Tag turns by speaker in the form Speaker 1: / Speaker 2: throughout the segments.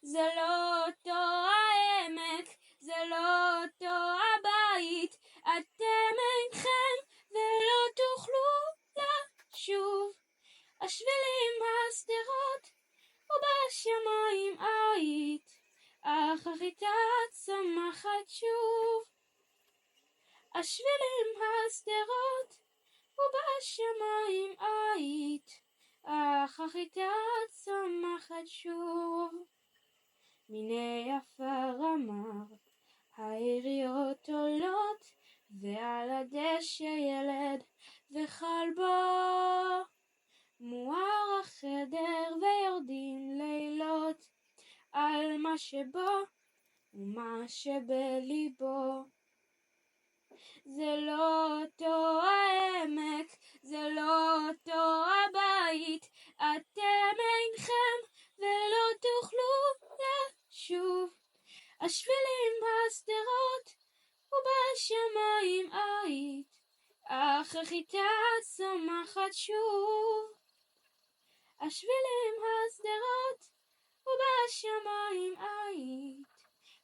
Speaker 1: זה לא אותו העמק, זה לא אותו הבית, אתם אינכם ולא תוכלו לשוב. השבילים השדרות ובשמיים היית, אך החיטה צומחת שוב. השבילים השדרות ובשמיים היית, אך החיטה צומחת שוב. מיני עפר אמר, היריות עולות, ועל הדשא ילד וכלבו. מואר החדר ויורדים לילות, על מה שבו ומה שבליבו. זה לא אותו העמק, זה לא אותו הבית, אתם אינכם ולא תוכלו לשוב. השבילים בשדרות ובשמיים היית, אך החיטה צומחת שוב. השבילים השדרות ובשמיים היית,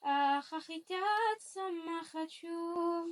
Speaker 1: אך החיטה צומחת שוב.